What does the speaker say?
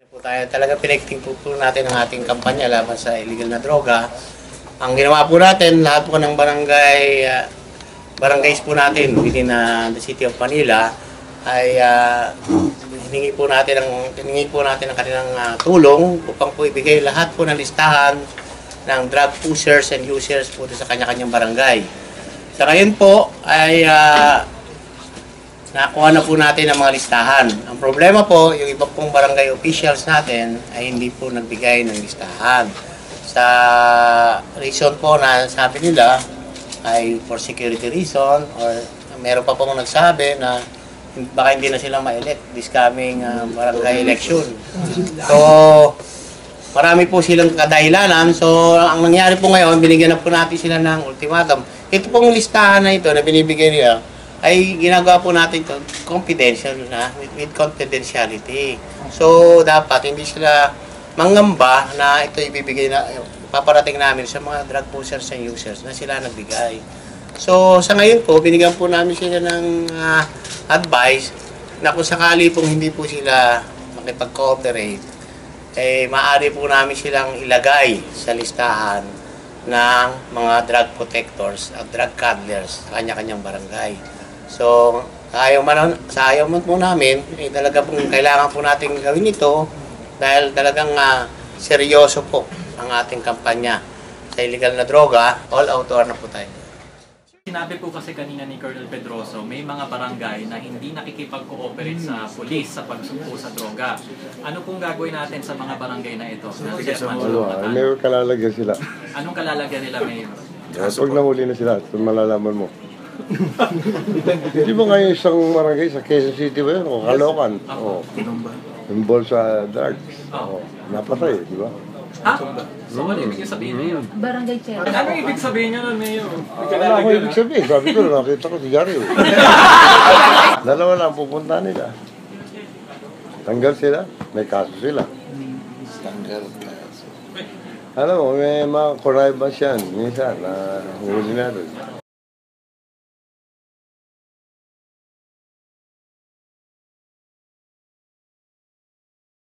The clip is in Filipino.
Po tayo talaga pinagtingpo po natin ang ating kampanya laban sa illegal na droga. Ang ginawa po natin, lahat po ng barangays po natin within the City of Manila ay hiningi po natin ang kanilang tulong upang po ibigay lahat po ng listahan ng drug pushers and users po sa kanya-kanyang barangay. Sa ngayon po ay nakuha na po natin ang mga listahan. Ang problema po, yung iba pong barangay officials natin ay hindi po nagbigay ng listahan. Sa reason po na sabi nila ay for security reason, or meron pa pong nagsabi na baka hindi na sila ma-elect this coming barangay election. So, marami po silang kadahilanan. So, ang nangyari po ngayon, binigyan na po natin sila ng ultimatum. Ito pong listahan na ito na binibigay nila ay ginagawa po natin ito confidential na, with confidentiality. So, dapat hindi sila mangamba na ito ibibigay na, paparating namin sa mga drug pushers and users na sila nagbigay. So, sa ngayon po, binigyan po namin sila ng advice na kung sakali pong hindi po sila makipag-cooperate, eh, maaari po namin silang ilagay sa listahan ng mga drug protectors at drug cuddlers sa kanya-kanyang barangay. So, sa ayaw man po namin, eh, talaga pong kailangan po natin gawin ito dahil talagang seryoso po ang ating kampanya sa illegal na droga. All out na po tayo. Sinabi po kasi kanina ni Colonel Pedroso, may mga barangay na hindi nakikipag-cooperate sa pulis sa pagsumpo sa droga. Ano pong gagawin natin sa mga barangay na ito? May kalalagyan sila. Anong kalalagyan nila, Mayor? Huwag nahuli na sila, malalaman mo. Di ba ngayon isang barangay sa Quezon City ba yun? O Caloocan? O, involved sa drugs. O, napatay, di ba? Ha? So, ano ibig sabihin, Mayor? Barangay chair. Ano ibig sabihin niya nun, Mayor? Wala ako ibig sabihin. Sabi ko, nakita ko si Gary. Dalawa lang pupunta nila. Tanggal sila, may kaso sila. Tanggal kaso. Alam mo, may mga connivance yan. Minsan, huli na rin.